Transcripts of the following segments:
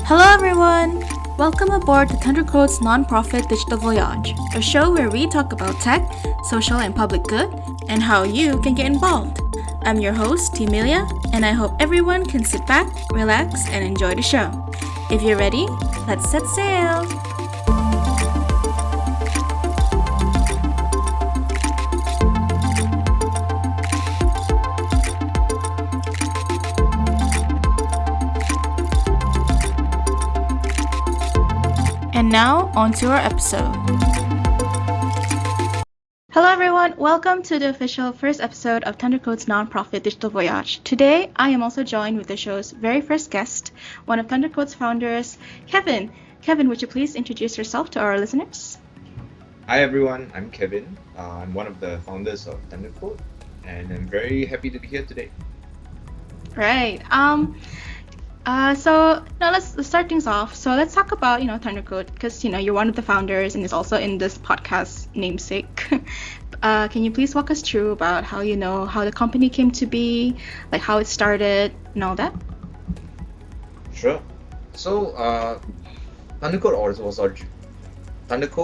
Hello everyone! Welcome aboard the ThunderQuote's non-profit digital voyage, a show where we talk about tech, social and public good, and how you can get involved. I'm your host, Timelia, and I hope everyone can sit back, relax, and enjoy the show. If you're ready, let's set sail! And now, on to our episode. Hello everyone, welcome to the official first episode of ThunderQuote's nonprofit digital voyage. Today, I am also joined with the show's very first guest, one of ThunderQuote's founders, Kevin. Kevin, would you please introduce yourself to our listeners? Hi everyone, I'm Kevin. I'm one of the founders of ThunderQuote, and I'm very happy to be here today. Right. So now let's start things off. So let's talk about ThunderQuote, because you're one of the founders and is also in this podcast namesake. Can you please walk us through about how how the company came to be, like how it started and all that? Sure. So ThunderQuote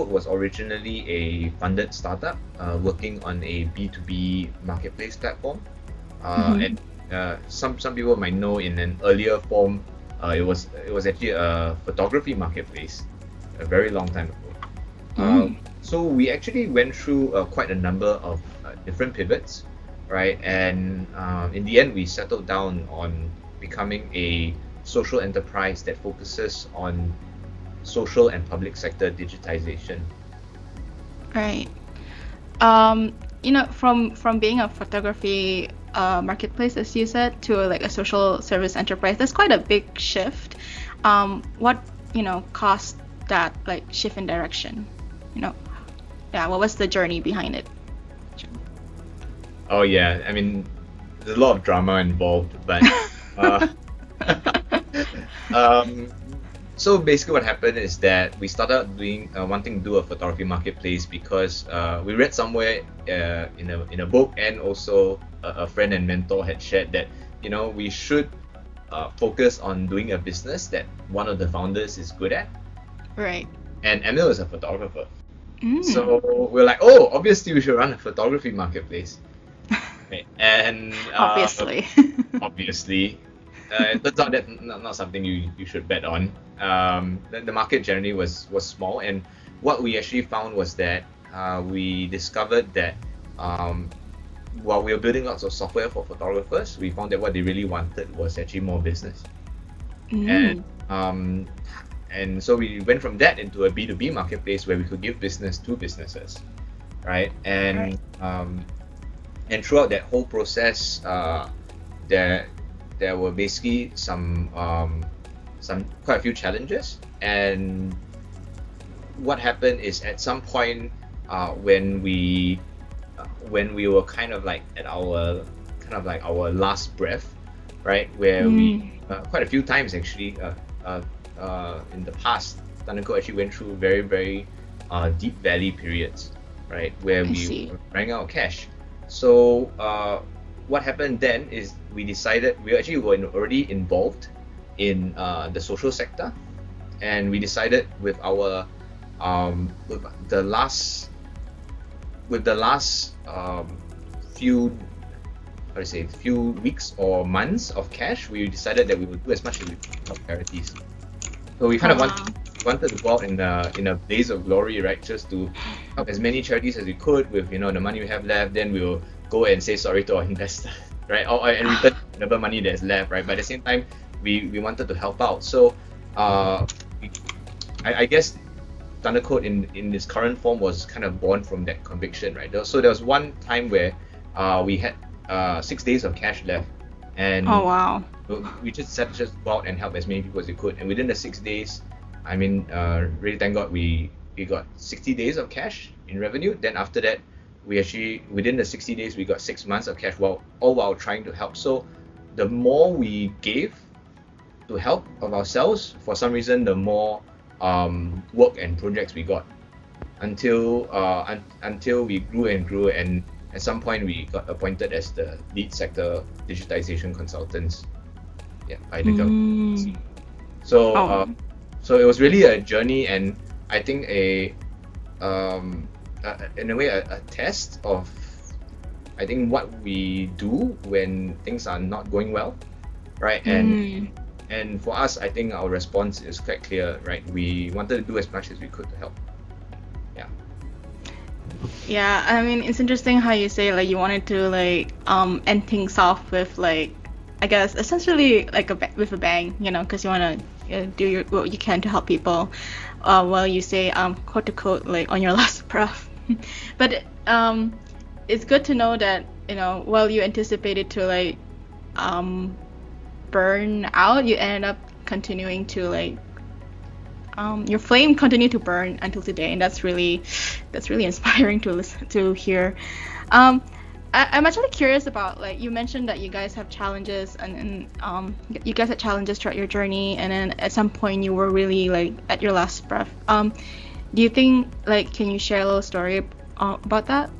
was originally a funded startup working on a B2B marketplace platform, and some people might know in an earlier form, it was actually a photography marketplace a very long time ago. So we actually went through quite a number of different pivots, right? And in the end, we settled down on becoming a social enterprise that focuses on social and public sector digitization. Right. From being a photography marketplace, as you said, to like a social service enterprise, that's quite a big shift. What caused that like shift in direction? What was the journey behind it? Oh yeah, I mean, there's a lot of drama involved, but so basically what happened is that we started wanting to do a photography marketplace because we read somewhere in a book, and also a friend and mentor had shared that we should focus on doing a business that one of the founders is good at. Right. And Emil is a photographer. So we're like, oh, obviously we should run a photography marketplace. Right. And obviously. It turns out that not something you should bet on. The market generally was small, and what we actually found was that we discovered that while we were building lots of software for photographers, we found that what they really wanted was actually more business. And so we went from that into a B2B marketplace where we could give business to businesses, right? And and throughout that whole process, there were basically some quite a few challenges. And what happened is at some point when we were kind of like at our last breath, right, where we quite a few times actually in the past, ThunderQuote actually went through very, very deep valley periods, right, where we were running out of cash. So what happened then is we decided we actually were already involved in the social sector, and we decided with our with the last few weeks or months of cash, we decided that we would do as much as we could for charities. So we kind of wanted to go out in a blaze of glory, right? Just to help as many charities as we could with the money we have left. Then we'll go and say sorry to our investors, right? And return whatever money that's left, right? But at the same time, we wanted to help out. So I guess ThunderQuote in this current form was kind of born from that conviction, right? So there was one time where we had 6 days of cash left, and oh wow, we just go out and help as many people as we could. And within the 6 days, I mean, really thank God we got 60 days of cash in revenue. Then after that, we actually within the 60 days we got 6 months of cash, all while trying to help. So the more we gave to help of ourselves, for some reason, the more work and projects we got until we grew and grew, and at some point we got appointed as the lead sector digitization consultants by the government. So Oh. so it was really a journey, and I think in a way a test of, I think, what we do when things are not going well, right? Mm. And for us, I think our response is quite clear, right? We wanted to do as much as we could to help. Yeah. Yeah, I mean, it's interesting how you say like you wanted to like end things off with like, I guess essentially like with a bang, you know, because you want to do what you can to help people, while you say quote to quote like on your last breath. But it's good to know that, you know, while you anticipated to like um burn out, you ended up continuing to like your flame continued to burn until today, and that's really inspiring to listen to hear. Um, I'm actually curious about, like, you mentioned that you guys have challenges, and you guys had challenges throughout your journey, and then at some point you were really like at your last breath. Do you think, like, can you share a little story about that?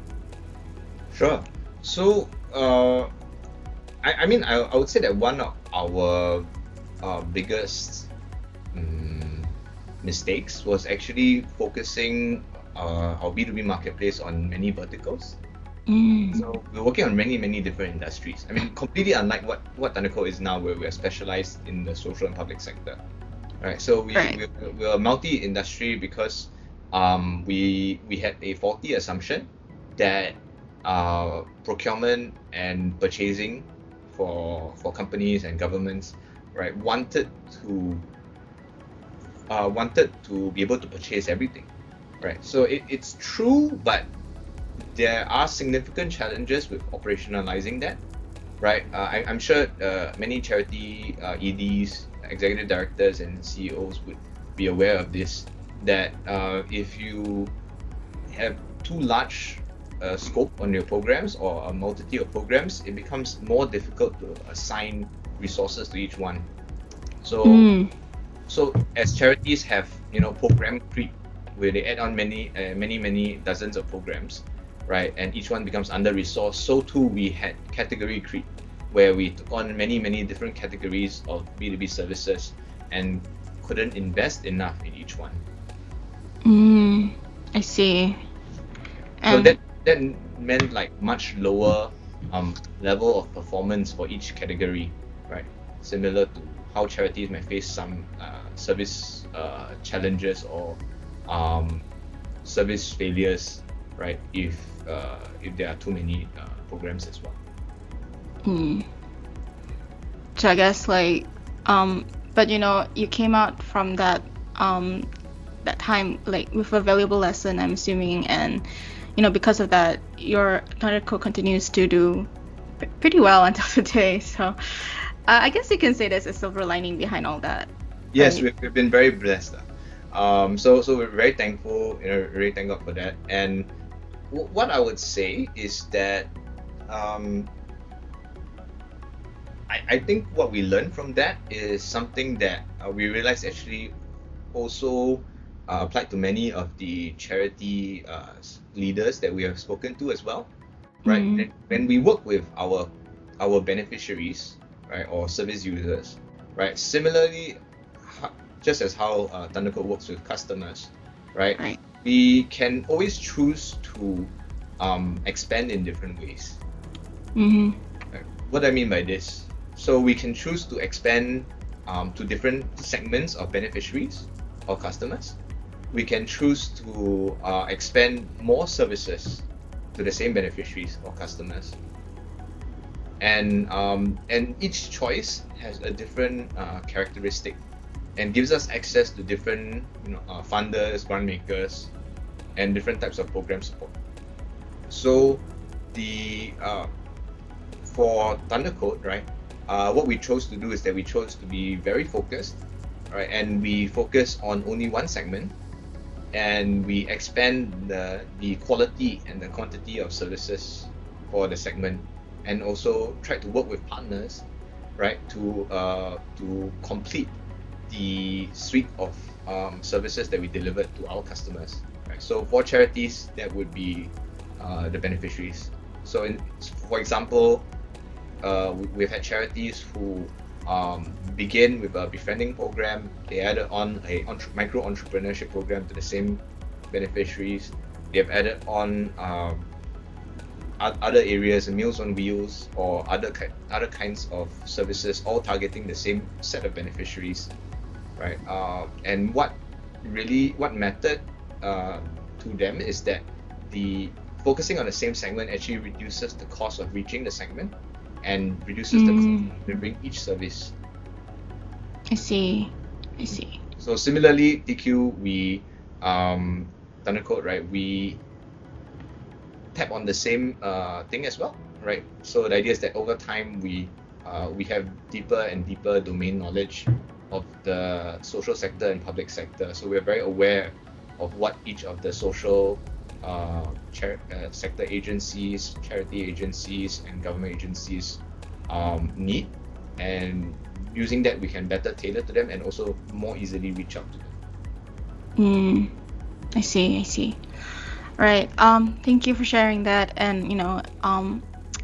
Sure. So, I mean, I would say that one of our biggest mistakes was actually focusing our B2B marketplace on many verticals. Mm. So we're working on many different industries. I mean, completely unlike what ThunderQuote is now, where we're specialized in the social and public sector. Right. So Right. we're a multi-industry because we had a faulty assumption that procurement and purchasing for companies and governments, right, wanted to be able to purchase everything, right? So it's true, but there are significant challenges with operationalizing that, right? I'm sure many charity EDs, executive directors, and CEOs would be aware of this. That if you have too large scope on your programs or a multitude of programs, it becomes more difficult to assign resources to each one. So Mm. so as charities have, program creep, where they add on many dozens of programs, right, and each one becomes under resourced, so too we had category creep, where we took on many different categories of B2B services and couldn't invest enough in each one. Mm. I see. So And that meant like much lower level of performance for each category, right? Similar to how charities may face some service challenges or service failures, right? If there are too many programs as well. mm. So I guess like but you know, you came out from that time like with a valuable lesson, I'm assuming, and you know, because of that your ThunderQuote continues to do pretty well until today. So I guess you can say there's a silver lining behind all that, Yes, right? we've been very blessed. So we're very thankful, really thank God for that. And what I would say is that um, I think what we learned from that is something that we realized actually also applied to many of the charity leaders that we have spoken to as well, right? Mm. When we work with our beneficiaries, right, or service users, right, similarly, just as how ThunderQuote works with customers, right, Right. we can always choose to expand in different ways. Mm-hmm. Right? What I mean by this, so we can choose to expand to different segments of beneficiaries or customers. We can choose to expand more services to the same beneficiaries or customers, and each choice has a different characteristic and gives us access to different funders, grant makers, and different types of program support. So the for ThunderQuote, right, what we chose to do is that we chose to be very focused, right, and we focus on only one segment, and we expand the quality and the quantity of services for the segment, and also try to work with partners, right, to complete the suite of services that we delivered to our customers. Right? So for charities, that would be the beneficiaries. So for example, we've had charities who begin with a befriending program. They added on a micro entrepreneurship program to the same beneficiaries. They have added on other areas, Meals on Wheels, or other kinds of services, all targeting the same set of beneficiaries, right? And what mattered to them is that the focusing on the same segment actually reduces the cost of reaching the segment and reduces the cost of delivering each service. I see. So similarly, TQ, we ThunderQuote, right? We tap on the same thing as well, right? So the idea is that over time we have deeper and deeper domain knowledge of the social sector and public sector. So we're very aware of what each of the social sector agencies, charity agencies, and government agencies need, and using that we can better tailor to them and also more easily reach out to them. I see. Right. Thank you for sharing that, and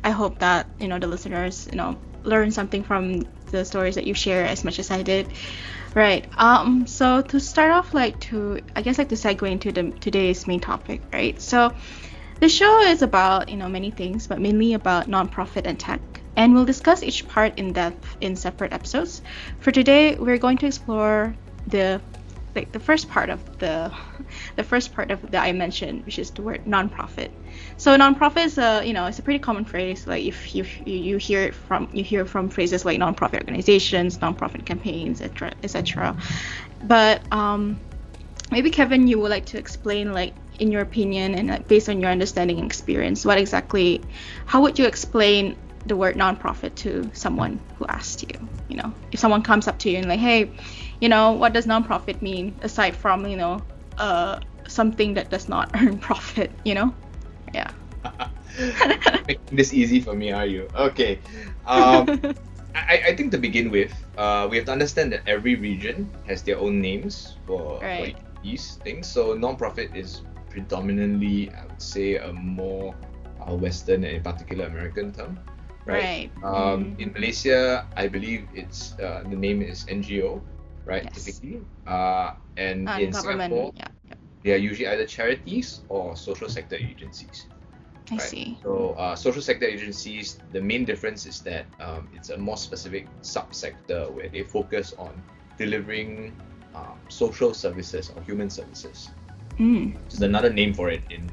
I hope that the listeners learn something from the stories that you share as much as I did. Right. So to start off, to segue into today's main topic, right? So the show is about many things, but mainly about nonprofit and tech, and we'll discuss each part in depth in separate episodes. For today, we're going to explore the first part of the that I mentioned, which is the word nonprofit. So nonprofit is it's a pretty common phrase. Like if you hear from phrases like nonprofit organizations, nonprofit campaigns, etc. But maybe Kevin, you would like to explain, like, in your opinion and based on your understanding and experience, how would you explain the word nonprofit to someone who asked you? If someone comes up to you and like, hey, what does nonprofit mean aside from something that does not earn profit? Yeah. Making this easy for me, are you? Okay. I think to begin with, we have to understand that every region has their own names for these things. So non-profit is predominantly, I would say, a more Western and in particular American term, right? In Malaysia, I believe it's the name is NGO, right? Yes. Typically, and in Singapore, they are usually either charities or social sector agencies. I see. So social sector agencies, the main difference is that it's a more specific subsector where they focus on delivering social services or human services. It's another name for it in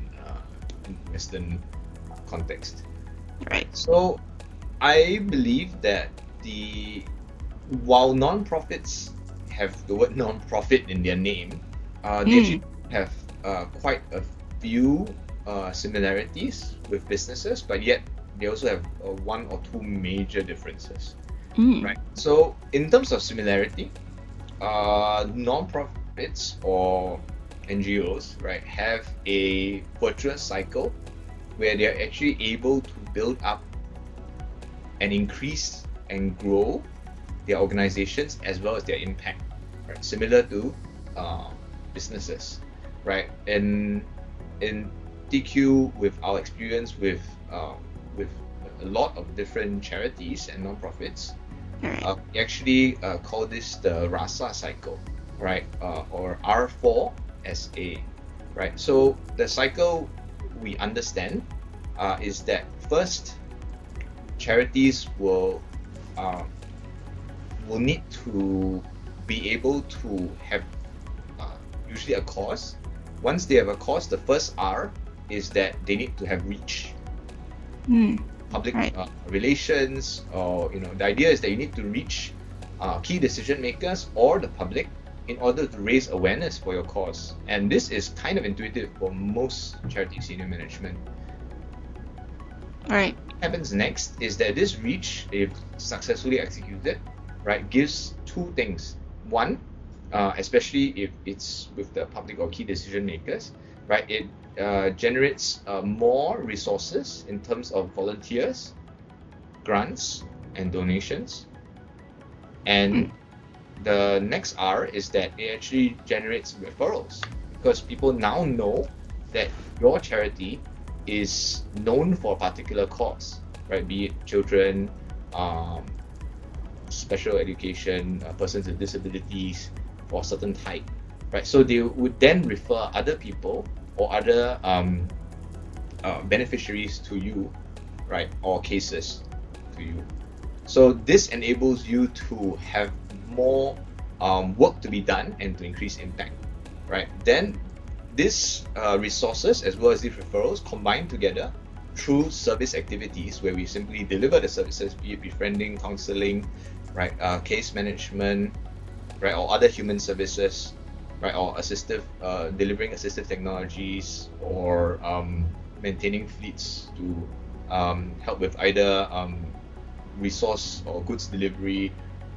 Western context. Right. So I believe that while non-profits have the word non-profit in their name, they actually have quite a few similarities with businesses, but yet they also have one or two major differences, right? So in terms of similarity, non-profits or NGOs, right, have a virtuous cycle where they're actually able to build up and increase and grow their organizations as well as their impact, right? Similar to businesses, right? In TQ, with our experience with a lot of different charities and non-profits, we actually call this the RASA cycle, right? Or R4SA, right? So the cycle we understand is that first, charities will need to be able to have usually a cause. Once they have a cause, the first R is that they need to have reach. Public relations, or the idea is that you need to reach key decision makers or the public in order to raise awareness for your cause. And this is kind of intuitive for most charity senior management. Right. What happens next is that this reach, if successfully executed, right, gives two things. One, especially if it's with the public or key decision makers, right, it generates more resources in terms of volunteers, grants, and donations. And the next R is that it actually generates referrals, because people now know that your charity is known for a particular cause, right? Be it children, special education, persons with disabilities for a certain type, right? So they would then refer other people or other beneficiaries to you, right, or cases to you. So this enables you to have more work to be done and to increase impact, right? Then these resources as well as these referrals combined together through service activities where we simply deliver the services, be it befriending, counseling, right, case management, right, or other human services, right, or delivering assistive technologies, or maintaining fleets to help with either resource or goods delivery,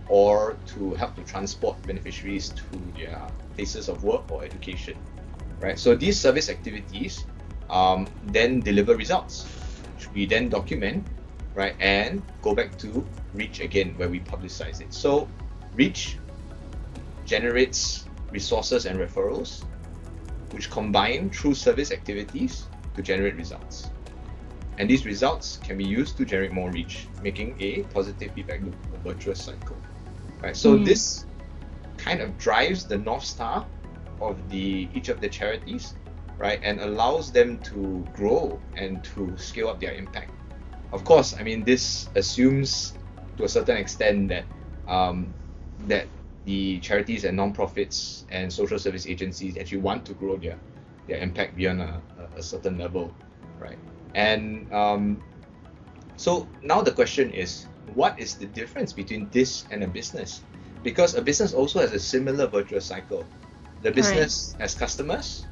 or to help to transport beneficiaries to their places of work or education, right? So these service activities then deliver results, which we then document, right, and go back to Reach again, where we publicize it. So Reach generates resources and referrals, which combine through service activities to generate results. And these results can be used to generate more reach, making a positive feedback loop, a virtuous cycle. Right? So this kind of drives the North Star of each of the charities, right, and allows them to grow and to scale up their impact. Of course, I mean, this assumes to a certain extent that that the charities and non-profits and social service agencies actually want to grow their impact beyond a certain level, right? And so now the question is, what is the difference between this and a business? Because a business also has a similar virtuous cycle. The business has customers,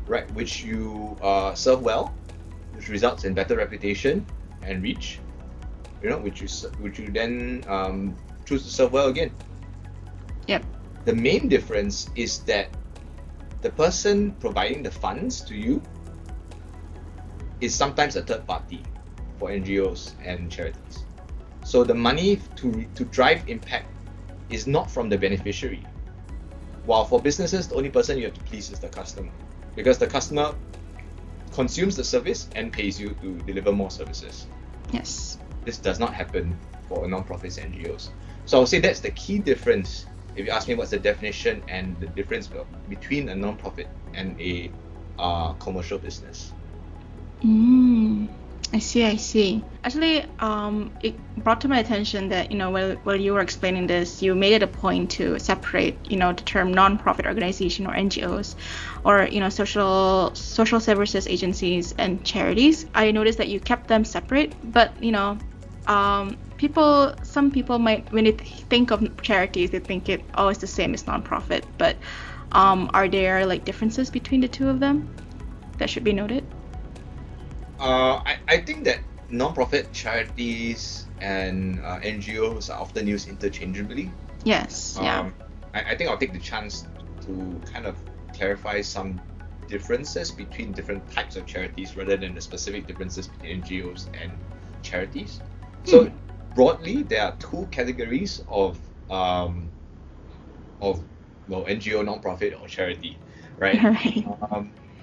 right, which you serve well, which results in better reputation and reach, which you then choose to serve well again. Yep. The main difference is that the person providing the funds to you is sometimes a third party for NGOs and charities. So the money to drive impact is not from the beneficiary. While for businesses, the only person you have to please is the customer, because the customer consumes the service and pays you to deliver more services. Yes. This does not happen for non-profits and NGOs. So I would say that's the key difference. If you ask me what's the definition and the difference between a non-profit and a commercial business. I see. Actually, it brought to my attention that, while you were explaining this, you made it a point to separate, the term non-profit organization or NGOs, or, social services agencies and charities. I noticed that you kept them separate, but, some people might, when they think of charities, they think it's the same as non-profit. But are there differences between the two of them that should be noted? I think that non-profit charities and NGOs are often used interchangeably. Yes. Yeah. I think I'll take the chance to kind of clarify some differences between different types of charities rather than the specific differences between NGOs and charities. So broadly, there are two categories of NGO, non-profit, or charity, right? Right.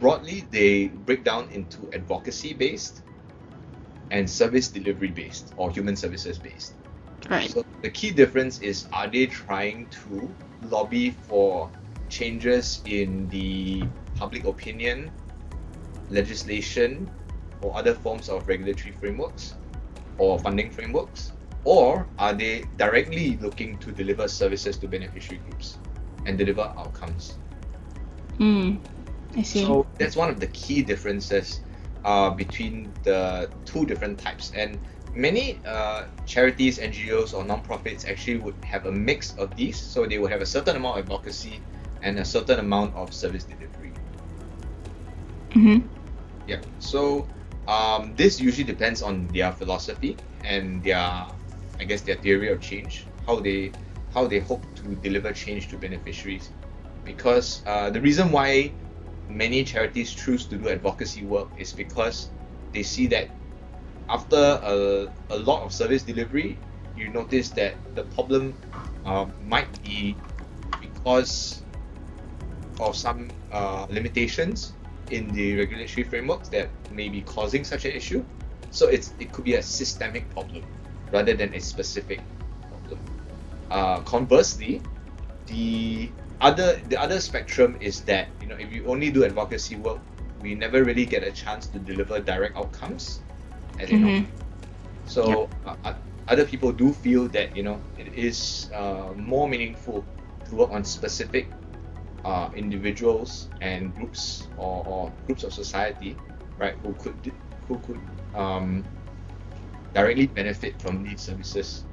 Broadly, they break down into advocacy-based and service delivery-based or human services-based. Right. So the key difference is, are they trying to lobby for changes in the public opinion, legislation, or other forms of regulatory frameworks or funding frameworks? Or are they directly looking to deliver services to beneficiary groups and deliver outcomes? I see. So that's one of the key differences between the two different types. And many charities, NGOs, or non-profits actually would have a mix of these. So they would have a certain amount of advocacy and a certain amount of service delivery. Yeah. So this usually depends on their philosophy and their theory of change, how they hope to deliver change to beneficiaries. Because the reason why many charities choose to do advocacy work is because they see that after a lot of service delivery, you notice that the problem might be because of some limitations in the regulatory frameworks that may be causing such an issue. So it could be a systemic problem rather than a specific problem. Conversely, the other spectrum is that, if you only do advocacy work, we never really get a chance to deliver direct outcomes, as you know. So other people do feel that it is more meaningful to work on specific individuals and groups or groups of society, right, who could directly benefit from these services.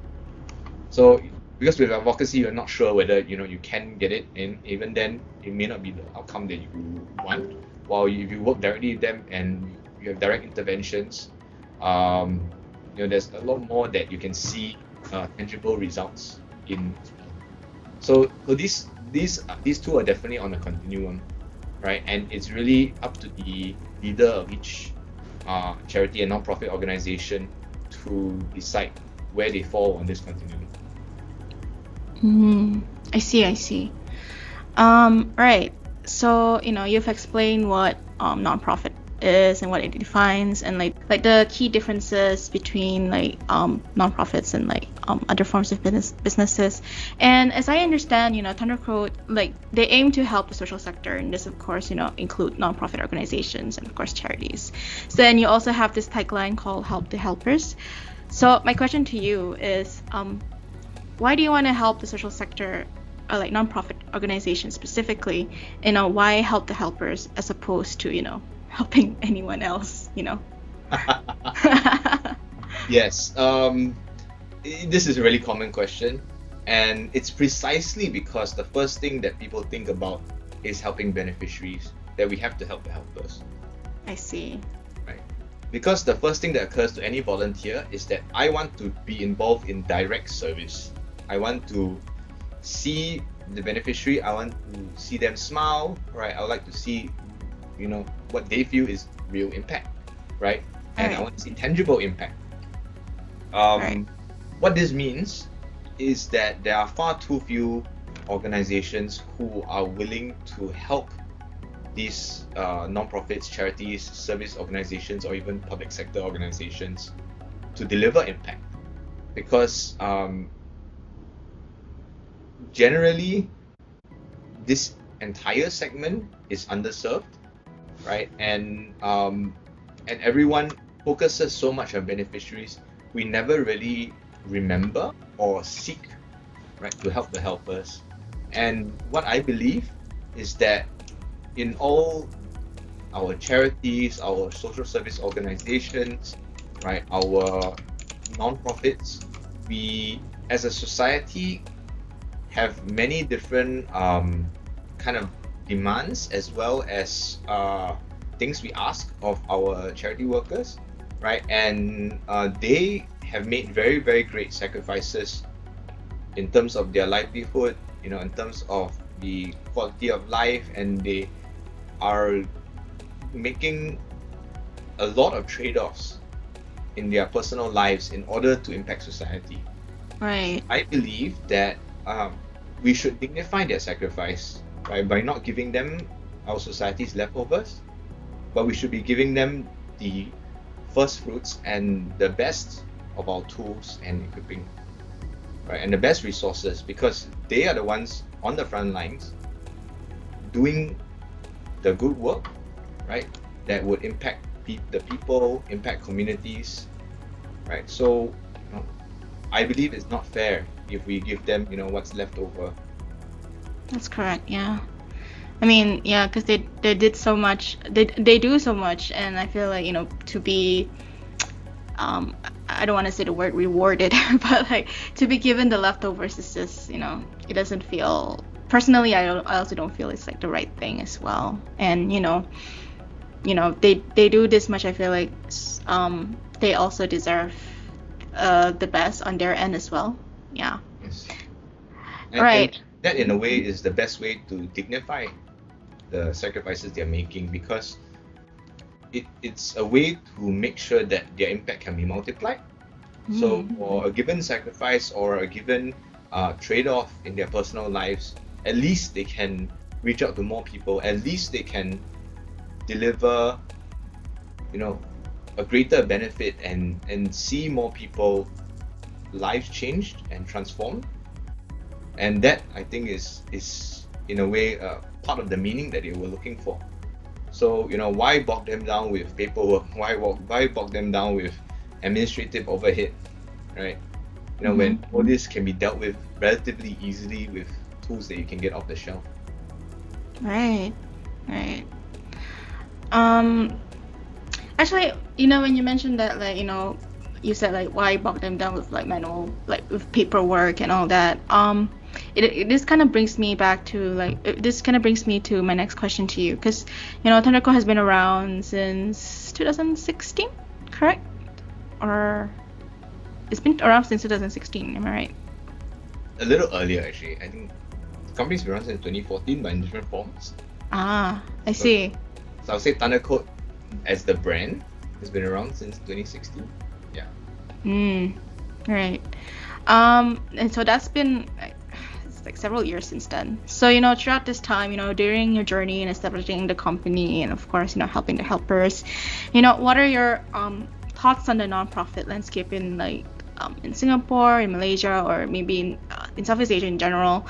So because with advocacy, you're not sure whether you can get it, and even then it may not be the outcome that you want. While if you work directly with them and you have direct interventions, there's a lot more that you can see tangible results in. So these two are definitely on a continuum, right? And it's really up to the leader of each charity and non-profit organization to decide where they fall on this continuum. I see. Right. So you've explained what nonprofit is and what it defines, and like the key differences between nonprofits and other forms of businesses. And as I understand, ThunderQuote, they aim to help the social sector, and this of course include nonprofit organizations and of course charities. So then you also have this tagline called "Help the Helpers." So my question to you is, why do you want to help the social sector, or nonprofit organizations specifically? Why help the helpers as opposed to helping anyone else? Yes. This is a really common question, and it's precisely because the first thing that people think about is helping beneficiaries that we have to help the helpers. I see. Right. Because the first thing that occurs to any volunteer is that I want to be involved in direct service. I want to see the beneficiary. I want to see them smile, right? I would like to see, what they feel is real impact, right? And I want to see tangible impact. What this means is that there are far too few organizations who are willing to help these non-profits, charities, service organizations, or even public sector organizations to deliver impact. Because generally, this entire segment is underserved, right? And everyone focuses so much on beneficiaries, we never really remember or seek, right, to help the helpers. And what I believe is that in all our charities, our social service organizations, right, our non-profits, we as a society have many different kind of demands as well as things we ask of our charity workers, right? And they have made very, very great sacrifices in terms of their livelihood, in terms of the quality of life, and they are making a lot of trade-offs in their personal lives in order to impact society. Right. I believe that we should dignify their sacrifice, right, by not giving them our society's leftovers, but we should be giving them the first fruits and the best of our tools and equipping, right, and the best resources, because they are the ones on the front lines doing the good work, right, that would impact the people, impact communities, right? So I believe it's not fair if we give them what's left over. That's correct. Yeah, I mean, yeah, because they did so much, they do so much, and I feel like to be I don't want to say the word rewarded, but to be given the leftovers is just it doesn't feel, personally, I also don't feel it's the right thing as well. And they do this much. I feel like they also deserve the best on their end as well. Yeah. Yes. Right. And that in a way is the best way to dignify the sacrifices they're making, because it's a way to make sure that their impact can be multiplied. So for a given sacrifice or a given trade-off in their personal lives, at least they can reach out to more people. At least they can deliver a greater benefit and see more people lives changed and transformed, and that I think is in a way part of the meaning that they were looking for. So why bog them down with paperwork? Why bog them down with administrative overhead, right? When all this can be dealt with relatively easily with tools that you can get off the shelf. Right. Actually, when you mentioned that, like, you said, like, why bog them down with, like, manual, like, with paperwork and all that. This kind of brings me back to, like, this kind of brings me to my next question to you, because ThunderQuote has been around since 2016, correct? Or it's been around since 2016, am I right? A little earlier, actually. I think the company's been around since 2014, but in different forms. I see. So I'll say ThunderQuote as the brand has been around since 2016. Yeah. Right. And so that's been it's like several years since then. So throughout this time, during your journey in establishing the company, and of course, helping the helpers, what are your thoughts on the nonprofit landscape in, like, in Singapore, in Malaysia, or maybe in Southeast Asia in general?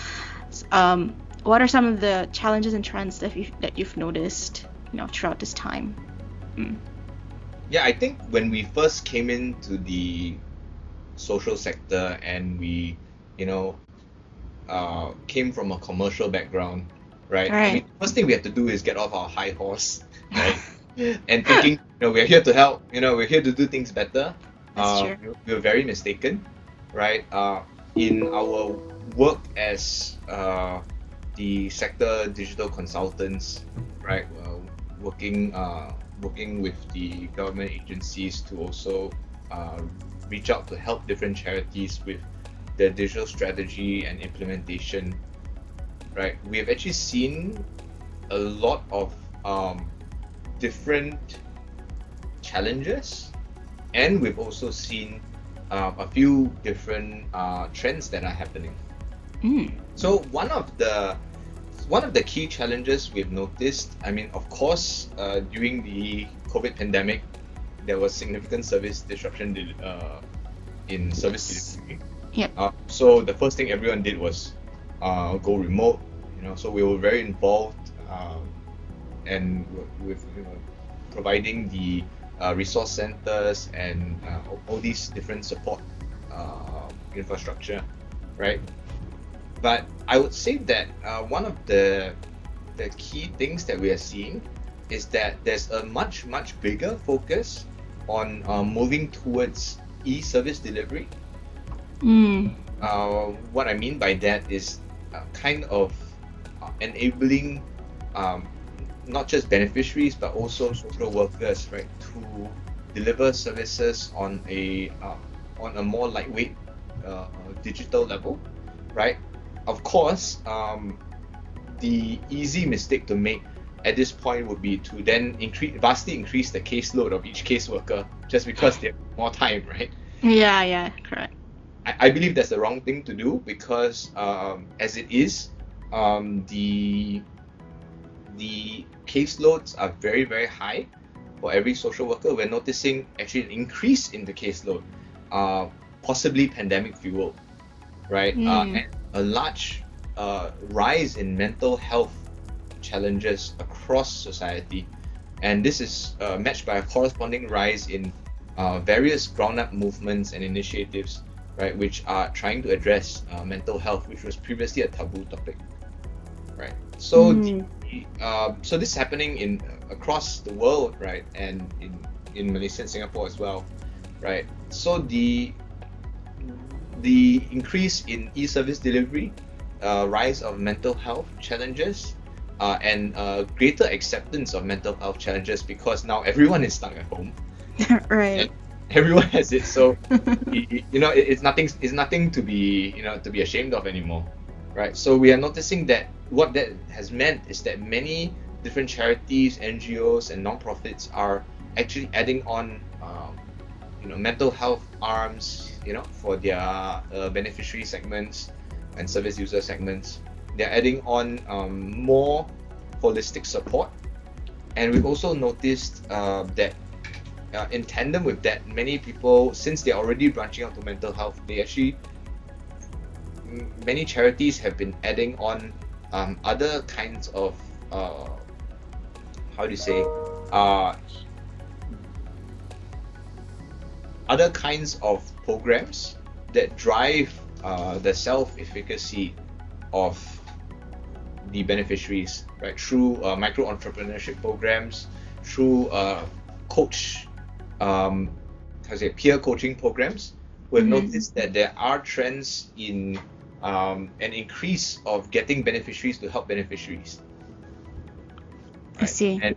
What are some of the challenges and trends that you've noticed, throughout this time? Yeah, I think when we first came into the social sector and we, came from a commercial background, right? I mean, first thing we have to do is get off our high horse, right? And thinking, we're here to help, we're here to do things better. That's true. We're very mistaken, right? In our work as the sector digital consultants, right? Working with the government agencies to also reach out to help different charities with their digital strategy and implementation, right? We have actually seen a lot of different challenges, and we've also seen a few different trends that are happening. So one of the key challenges we've noticed, I mean, of course, during the COVID pandemic, there was significant service disruption in service delivery. Yeah. So the first thing everyone did was go remote. So we were very involved and with providing the resource centers and all these different support infrastructure, right? But I would say that one of the key things that we are seeing is that there's a much bigger focus on moving towards e-service delivery. What I mean by that is kind of enabling not just beneficiaries but also social workers, right, to deliver services on a more lightweight digital level, right? Of course, the easy mistake to make at this point would be to then vastly increase the caseload of each caseworker just because they have more time, right? Yeah, correct. I believe that's the wrong thing to do because as it is, the caseloads are very high for every social worker. We're noticing actually an increase in the caseload, possibly pandemic fueled, right? And a large rise in mental health challenges across society, and this is matched by a corresponding rise in various ground-up movements and initiatives, right, which are trying to address mental health, which was previously a taboo topic, right? So so this is happening across the world, right, and in Malaysia and Singapore as well, right? So the increase in e-service delivery, rise of mental health challenges, and greater acceptance of mental health challenges because now everyone is stuck at home. Right. And everyone has it, so it's nothing to be ashamed of anymore, right? So we are noticing that what that has meant is that many different charities, NGOs, and non-profits are actually adding on mental health arms, for their beneficiary segments and service user segments. They're adding on more holistic support, and we've also noticed that in tandem with that, many people, since they're already branching out to mental health, they actually many charities have been adding on other kinds of how do you say other kinds of programs that drive the self-efficacy of the beneficiaries, right? Through micro entrepreneurship programs, through peer coaching programs. We've noticed that there are trends in an increase of getting beneficiaries to help beneficiaries. I see. And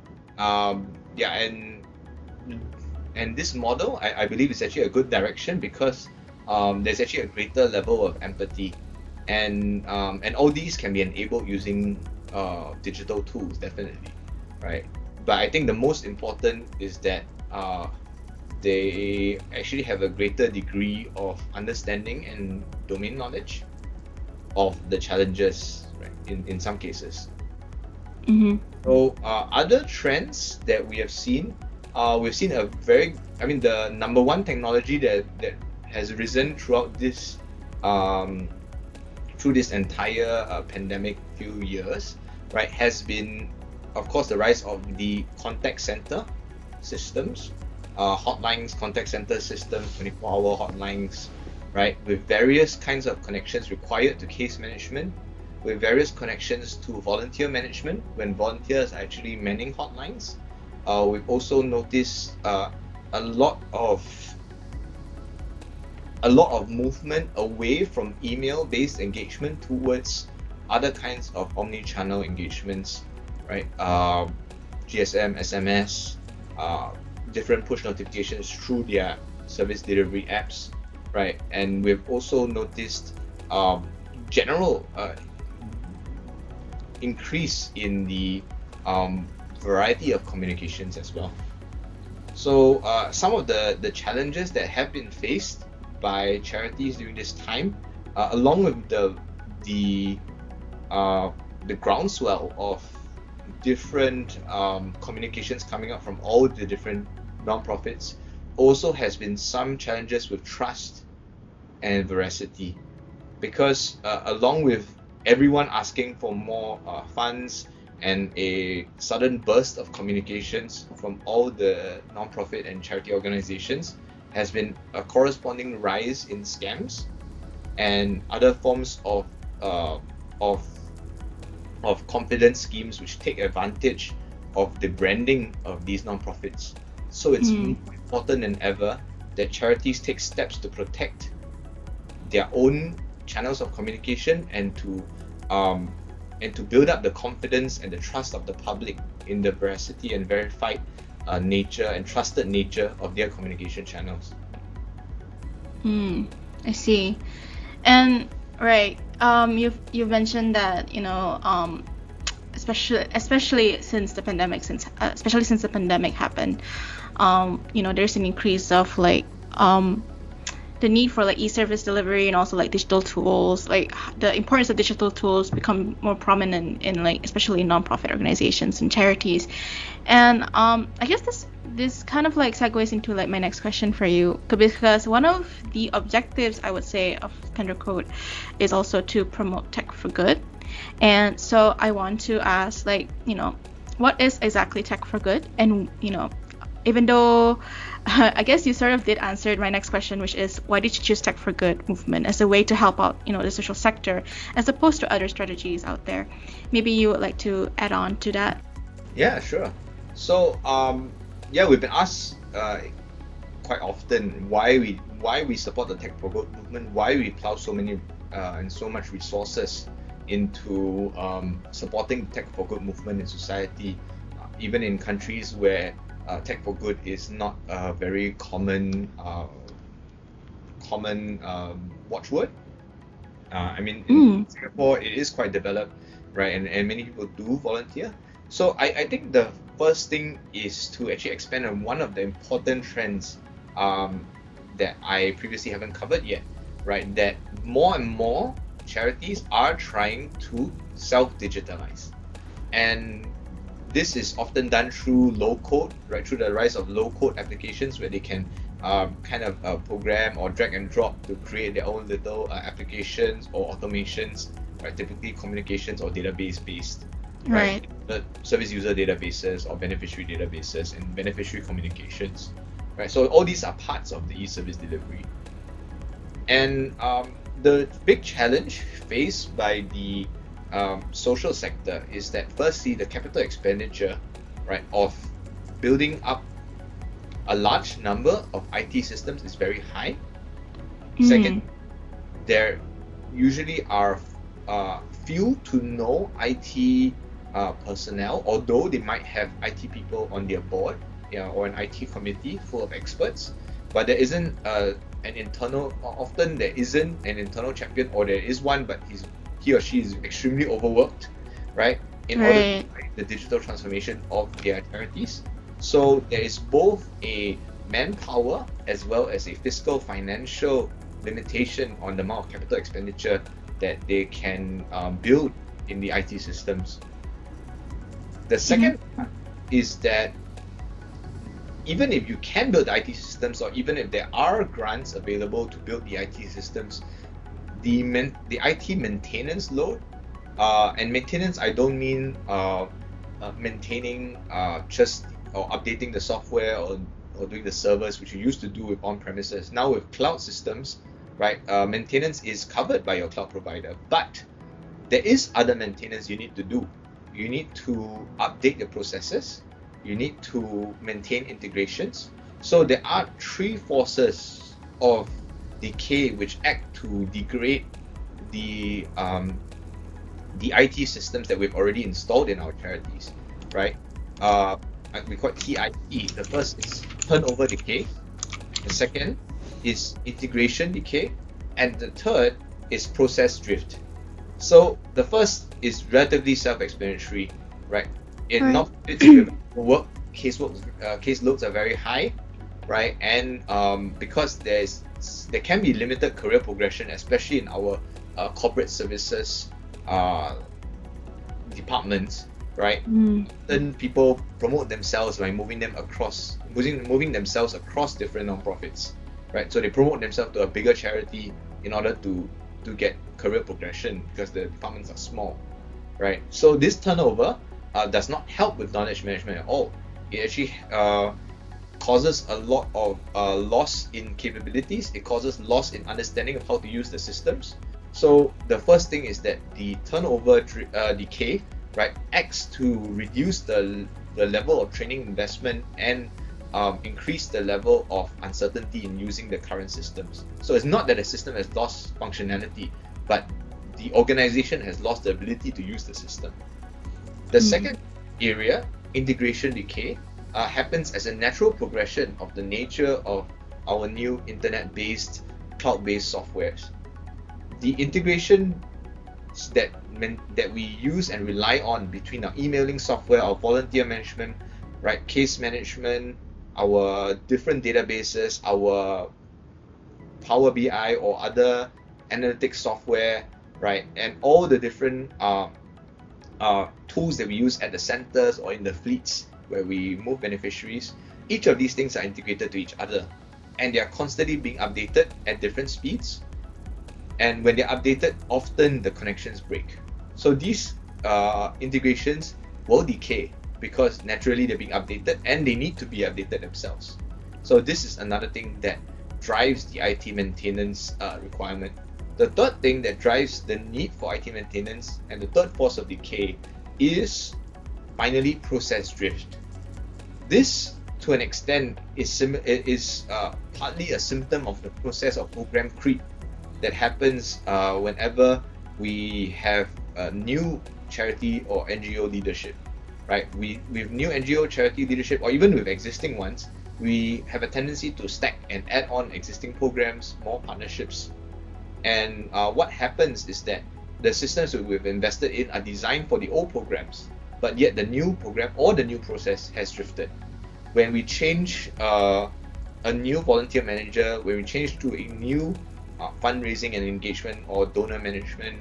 and this model, I believe, is actually a good direction because there's actually a greater level of empathy, and all these can be enabled using digital tools, definitely, right? But I think the most important is that they actually have a greater degree of understanding and domain knowledge of the challenges, right? In some cases. So other trends that we have seen, we've seen the number one technology that has risen throughout this through this entire pandemic few years, right, has been, of course, the rise of the contact center systems, hotlines, contact center systems, 24-hour hotlines, right, with various kinds of connections required to case management, with various connections to volunteer management when volunteers are actually manning hotlines. We've also noticed a lot of movement away from email-based engagement towards other kinds of omni-channel engagements, right? GSM, SMS, different push notifications through their service delivery apps, right? And we've also noticed general increase in the variety of communications as well. So some of the challenges that have been faced by charities during this time, along with the groundswell of different communications coming up from all the different non-profits, also has been some challenges with trust and veracity, because along with everyone asking for more funds and a sudden burst of communications from all the non-profit and charity organizations, has been a corresponding rise in scams and other forms of confidence schemes which take advantage of the branding of these non-profits. So it's more important than ever that charities take steps to protect their own channels of communication and to build up the confidence and the trust of the public in the veracity and verified nature and trusted nature of their communication channels. I see. And right, you've mentioned that, especially since the pandemic happened, there's an increase of the need for e-service delivery and also digital tools. The importance of digital tools become more prominent in especially in nonprofit organizations and charities. And I guess this kind of segues into my next question for you, because one of the objectives, I would say, of ThunderQuote is also to promote tech for good. And so I want to ask, what is exactly tech for good? And even though I guess you sort of did answer my next question, which is, why did you choose Tech for Good movement as a way to help out, the social sector, as opposed to other strategies out there? Maybe you would like to add on to that. Yeah, sure. So we've been asked quite often why we support the Tech for Good movement, why we plow so many and so much resources into supporting the Tech for Good movement in society, even in countries where Tech for Good is not a very common watchword. In Singapore, it is quite developed, right? And many people do volunteer. So I think the first thing is to actually expand on one of the important trends that I previously haven't covered yet, right? That more and more charities are trying to self-digitalize. And this is often done through low-code, right? Through the rise of low-code applications where they can kind of program or drag and drop to create their own little applications or automations, right? Typically communications or database based, right? The service user databases or beneficiary databases and beneficiary communications, right? So all these are parts of the e-service delivery. And the big challenge faced by the social sector is that firstly, the capital expenditure, right, of building up a large number of IT systems is very high. Second, there usually are few to no IT personnel, although they might have IT people on their board, or an IT committee full of experts, but there isn't an internal. Often there isn't an internal champion, or there is one, but he or she is extremely overworked, right? In order to drive the digital transformation of their charities. So there is both a manpower as well as a fiscal financial limitation on the amount of capital expenditure that they can build in the IT systems. The second is that even if you can build IT systems, or even if there are grants available to build the IT systems, the IT maintenance load, and maintenance, I don't mean maintaining just or updating the software or doing the servers, which you used to do with on-premises. Now with cloud systems, right, maintenance is covered by your cloud provider, but there is other maintenance you need to do. You need to update the processes, you need to maintain integrations. So there are three forces of decay which act to degrade the IT systems that we've already installed in our charities, right? We call it TIT. The first is turnover decay, the second is integration decay, and the third is process drift. So the first is relatively self-explanatory, right? In not-for-profit work, caseloads are very high, right? And because there can be limited career progression, especially in our corporate services departments, right? Then people promote themselves by moving themselves across different non-profits, right? So they promote themselves to a bigger charity in order to get career progression because the departments are small, right? So this turnover does not help with knowledge management at all. It actually causes a lot of loss in capabilities. It causes loss in understanding of how to use the systems. So the first thing is that the turnover decay, right, acts to reduce the level of training investment and increase the level of uncertainty in using the current systems. So it's not that the system has lost functionality, but the organization has lost the ability to use the system. The second area, integration decay, happens as a natural progression of the nature of our new internet-based, cloud-based softwares. The integration that we use and rely on between our emailing software, our volunteer management, right, case management, our different databases, our Power BI or other analytics software, right, and all the different tools that we use at the centers or in the fleets where we move beneficiaries. Each of these things are integrated to each other, and they are constantly being updated at different speeds. And when they're updated, often the connections break. So these integrations will decay because naturally they're being updated and they need to be updated themselves. So this is another thing that drives the IT maintenance requirement. The third thing that drives the need for IT maintenance and the third force of decay is finally process drift. This, to an extent, is partly a symptom of the process of program creep that happens whenever we have a new charity or NGO leadership, right? With new NGO charity leadership, or even with existing ones, we have a tendency to stack and add on existing programs, more partnerships. And what happens is that the systems that we've invested in are designed for the old programs, but yet the new program or the new process has drifted. When we change a new volunteer manager, when we change to a new fundraising and engagement or donor management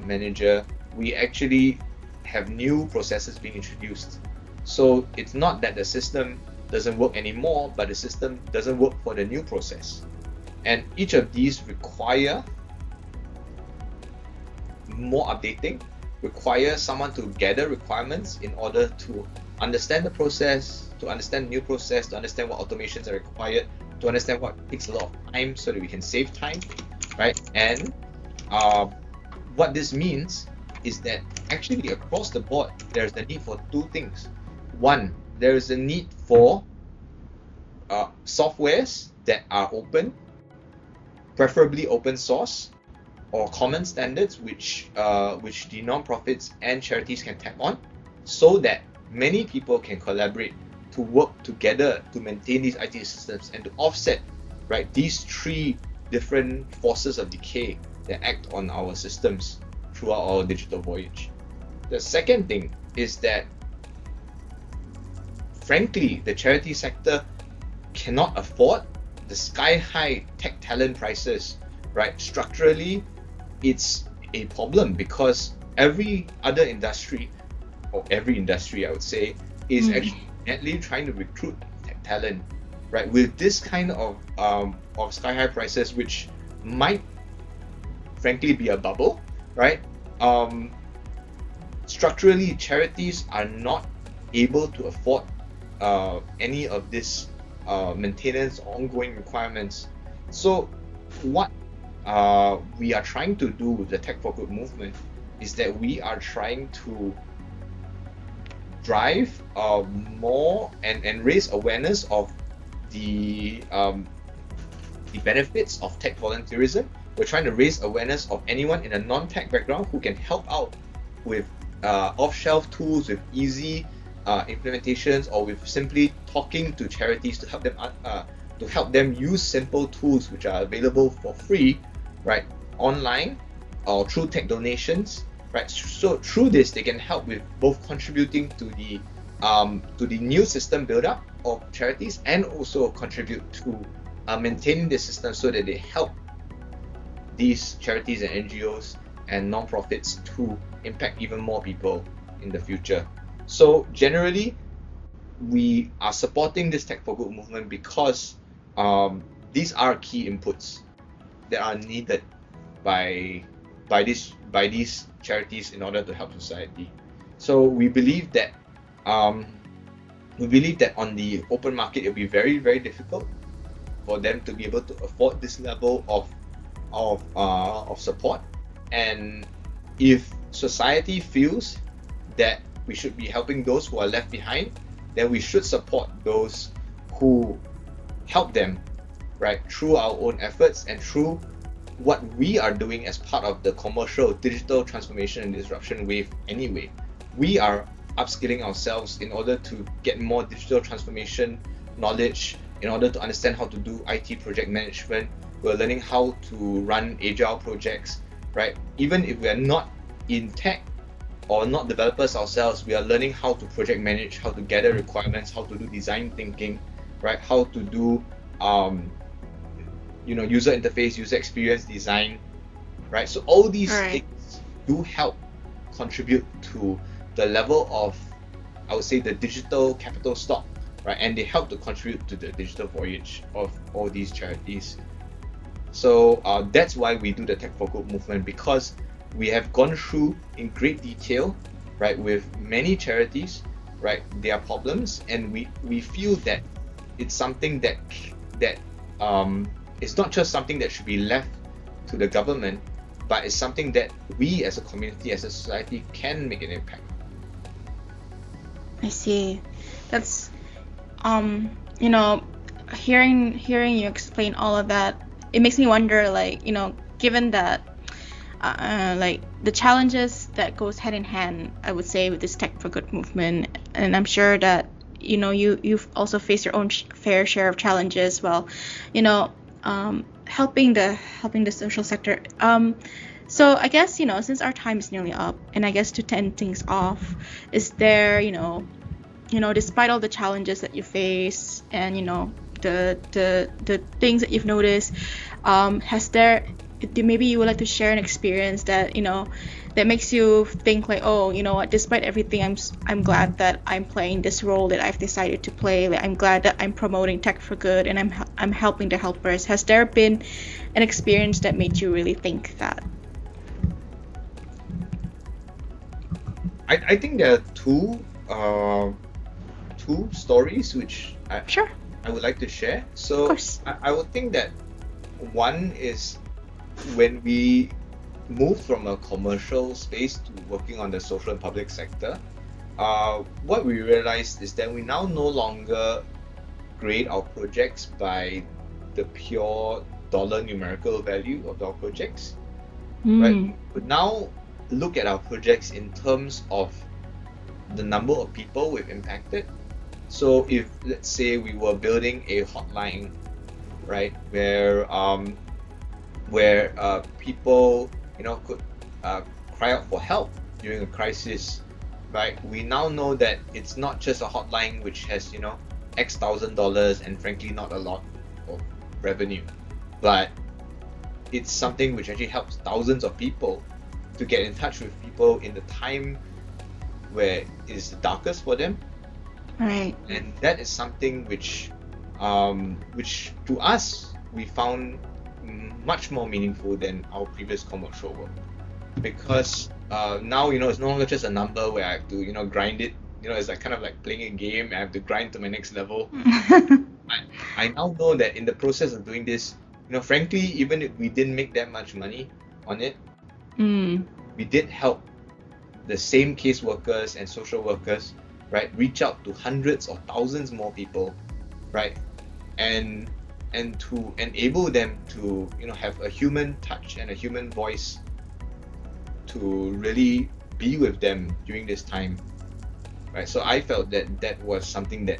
manager, we actually have new processes being introduced. So it's not that the system doesn't work anymore, but the system doesn't work for the new process. And each of these require more updating, require someone to gather requirements in order to understand the process, to understand the new process, to understand what automations are required, to understand what takes a lot of time so that we can save time, right? And what this means is that actually across the board, there's the need for two things. One, there is a need for softwares that are open, preferably open source or common standards, which the non-profits and charities can tap on, so that many people can collaborate to work together to maintain these IT systems and to offset, right, these three different forces of decay that act on our systems throughout our digital voyage. The second thing is that, frankly, the charity sector cannot afford the sky-high tech talent prices, right? Structurally, it's a problem because every other industry, or every industry I would say, is actually madly trying to recruit tech talent, right? With this kind of sky-high prices, which might frankly be a bubble, right? Structurally, charities are not able to afford any of this maintenance or ongoing requirements. So what we are trying to do with the Tech for Good movement is that we are trying to drive more and raise awareness of the benefits of tech volunteerism. We're trying to raise awareness of anyone in a non-tech background who can help out with off-shelf tools, with easy implementations, or with simply talking to charities to help them use simple tools which are available for free, right, online or through tech donations, right? So through this, they can help with both contributing to the new system build-up of charities and also contribute to maintaining the system so that they help these charities and NGOs and non-profits to impact even more people in the future. So generally, we are supporting this Tech for Good movement because these are key inputs that are needed by these charities in order to help society. So we believe that on the open market, it'll be very, very difficult for them to be able to afford this level of support. And if society feels that we should be helping those who are left behind, then we should support those who help them, right, through our own efforts and through what we are doing as part of the commercial digital transformation and disruption wave anyway. We are upskilling ourselves in order to get more digital transformation knowledge, in order to understand how to do IT project management. We're learning how to run agile projects, right? Even if we are not in tech or not developers ourselves, we are learning how to project manage, how to gather requirements, how to do design thinking, right? How to do user interface, user experience design, right? So all these things do help contribute to the level of, I would say, the digital capital stock, right? And they help to contribute to the digital voyage of all these charities. So that's why we do the Tech for Good movement, because we have gone through in great detail, right, with many charities, right, their problems, and we feel that it's something that it's not just something that should be left to the government, but it's something that we as a community, as a society, can make an impact. I see. That's hearing you explain all of that, it makes me wonder, given that the challenges that goes hand in hand, I would say, with this Tech for Good movement, and I'm sure that you've also faced your own fair share of challenges while helping the social sector. So I guess since our time is nearly up, and I guess to end things off, is there despite all the challenges that you face and the things that you've noticed, has there maybe you would like to share an experience that that makes you think like, oh, you know what, despite everything, I'm glad that I'm playing this role that I've decided to play. Like, I'm glad that I'm promoting tech for good and I'm helping the helpers. Has there been an experience that made you really think that? I think there are two stories which Sure. I would like to share. Of So course. I would think that one is when we moved from a commercial space to working on the social and public sector, what we realized is that we now no longer grade our projects by the pure dollar numerical value of our projects, right? But now look at our projects in terms of the number of people we've impacted. So if, let's say, we were building a hotline, right, where people could cry out for help during a crisis, right? We now know that it's not just a hotline which has X $1,000 and frankly not a lot of revenue, but it's something which actually helps thousands of people to get in touch with people in the time where it is the darkest for them. Right. And that is something which to us we found much more meaningful than our previous commercial work, because now it's no longer just a number where I have to grind it. It's like kind of like playing a game. I have to grind to my next level. I now know that in the process of doing this, frankly, even if we didn't make that much money on it, we did help the same caseworkers and social workers, right, reach out to hundreds or thousands more people, right, and to enable them to have a human touch and a human voice to really be with them during this time, right? So I felt that was something that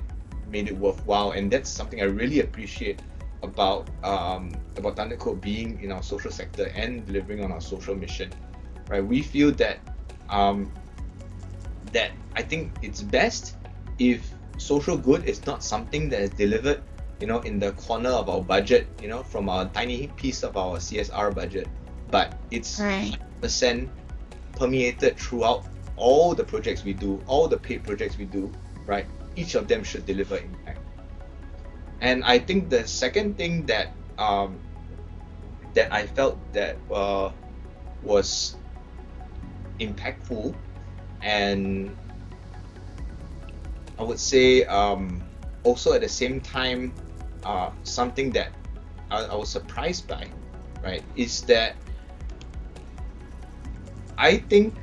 made it worthwhile, and that's something I really appreciate about ThunderQuote being in our social sector and delivering on our social mission, right? We feel that that I think it's best if social good is not something that is delivered in the corner of our budget, from a tiny piece of our CSR budget, but it's 100% permeated throughout all the projects we do, all the paid projects we do, right? Each of them should deliver impact. And I think the second thing that I felt that was impactful, and I would say also at the same time something that I was surprised by, right, is that I think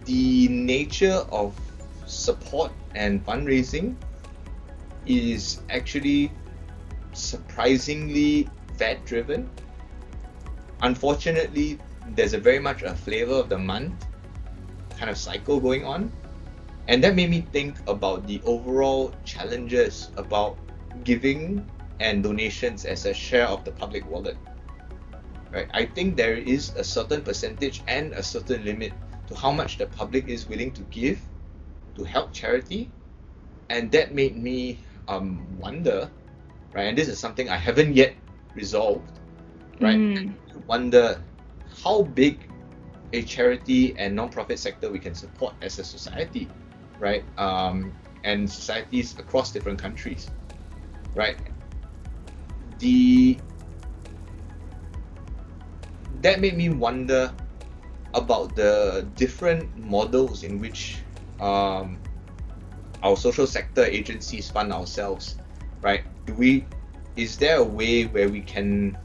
the nature of support and fundraising is actually surprisingly vet driven. Unfortunately, there's a very much a flavor of the month kind of cycle going on, and that made me think about the overall challenges about giving and donations as a share of the public wallet, right? I think there is a certain percentage and a certain limit to how much the public is willing to give to help charity, and that made me wonder, right? And this is something I haven't yet resolved, right? Wonder how big a charity and non-profit sector we can support as a society, right? And societies across different countries, right? That made me wonder about the different models in which our social sector agencies fund ourselves, right? Is there a way where we can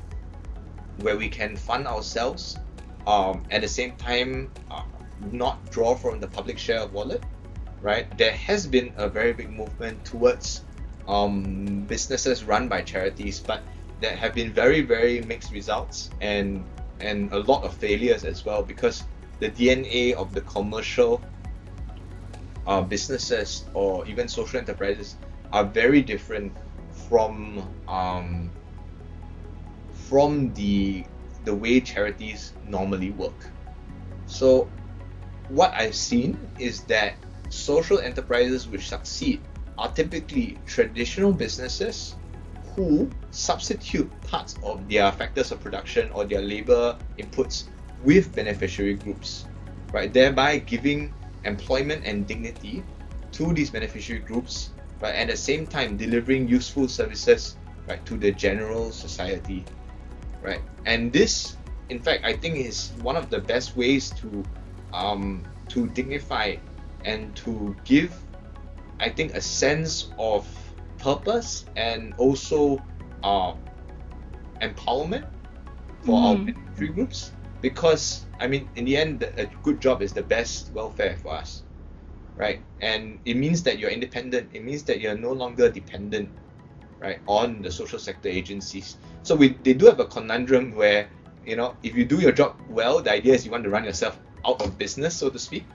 fund ourselves at the same time not draw from the public share of wallet, right? There has been a very big movement towards businesses run by charities, but there have been very, very mixed results and a lot of failures as well, because the DNA of the commercial businesses or even social enterprises are very different from the way charities normally work. So what I've seen is that social enterprises which succeed are typically traditional businesses who substitute parts of their factors of production or their labor inputs with beneficiary groups, right? Thereby giving employment and dignity to these beneficiary groups, right? And at the same time delivering useful services, right, to the general society, right? And this, in fact, I think is one of the best ways to dignify and to give, I think, a sense of purpose and also empowerment for our beneficiary groups, because I mean, in the end, a good job is the best welfare for us, right? And it means that you're independent. It means that you're no longer dependent, right, on the social sector agencies. So they do have a conundrum where, you know, if you do your job well, the idea is you want to run yourself out of business, so to speak.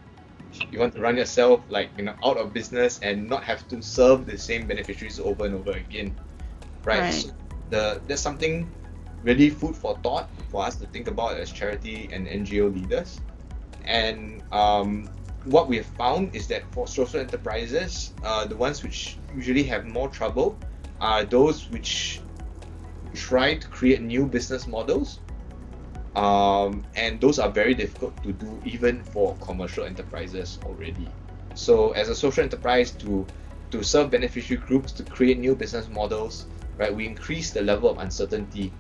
You want to run yourself, like, you know, out of business and not have to serve the same beneficiaries over and over again, right? So there's something really food for thought for us to think about as charity and NGO leaders. And what we have found is that for social enterprises, the ones which usually have more trouble are those which try to create new business models, and those are very difficult to do even for commercial enterprises already. So as a social enterprise, to serve beneficiary groups, to create new business models, right, we increase the level of uncertainty,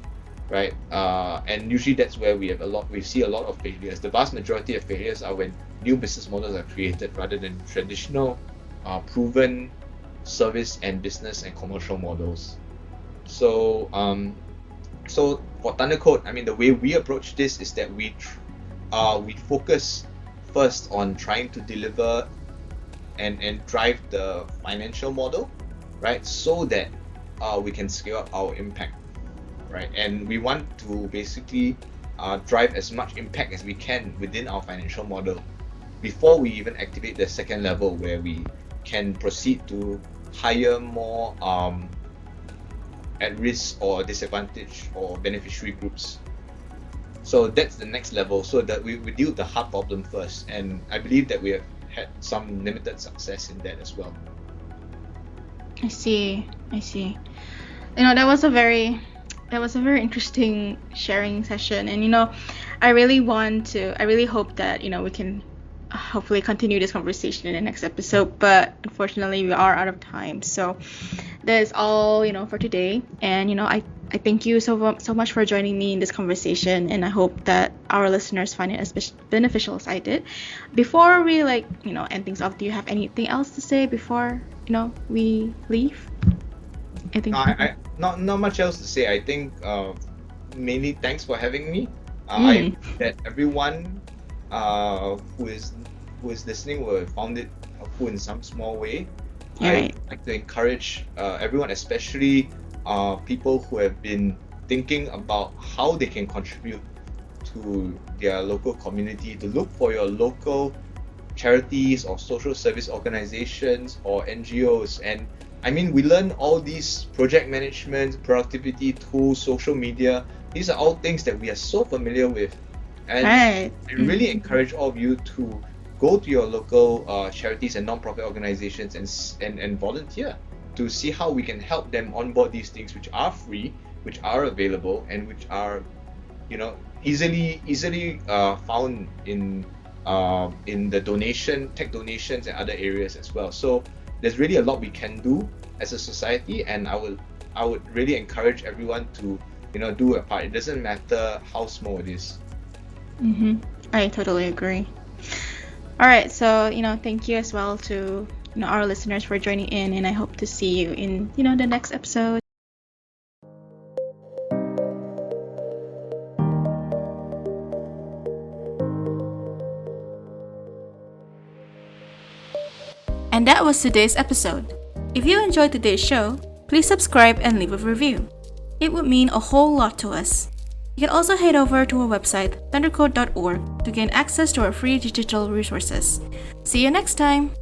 right? And usually that's where we see a lot of failures. The vast majority of failures are when new business models are created rather than traditional, proven service and business and commercial models. So so for ThunderQuote, I mean, the way we approach this is that we focus first on trying to deliver and drive the financial model, right, so that we can scale up our impact, right? And we want to basically drive as much impact as we can within our financial model before we even activate the second level, where we can proceed to hire more at risk or disadvantaged or beneficiary groups. So that's the next level, so that we deal with the hard problem first, and I believe that we have had some limited success in that as well. I see. You know, that was a very interesting sharing session, and you know, I really hope that, you know, we can hopefully continue this conversation in the next episode, but unfortunately we are out of time. So that is all, you know, for today. And you know, I thank you so much for joining me in this conversation, and I hope that our listeners find it as beneficial as I did. Before we, like, you know, end things off, do you have anything else to say before, you know, we leave? Not much else to say. I think mainly thanks for having me. I hope that everyone who is listening will have found it helpful in some small way. I'd like to encourage everyone, especially people who have been thinking about how they can contribute to their local community, to look for your local charities or social service organizations or NGOs. And I mean, we learn all these project management, productivity tools, social media. These are all things that we are so familiar with. And I really encourage all of you to go to your local charities and non-profit organizations and volunteer to see how we can help them onboard these things, which are free, which are available, and which are, you know, easily found in the tech donations and other areas as well. So there's really a lot we can do as a society, and I would really encourage everyone to, you know, do a part. It doesn't matter how small it is. I totally agree. All right, so, you know, thank you as well to, you know, our listeners for joining in, and I hope to see you in, you know, the next episode. And that was today's episode. If you enjoyed today's show, please subscribe and leave a review. It would mean a whole lot to us. You can also head over to our website, ThunderQuote.org, to gain access to our free digital resources. See you next time!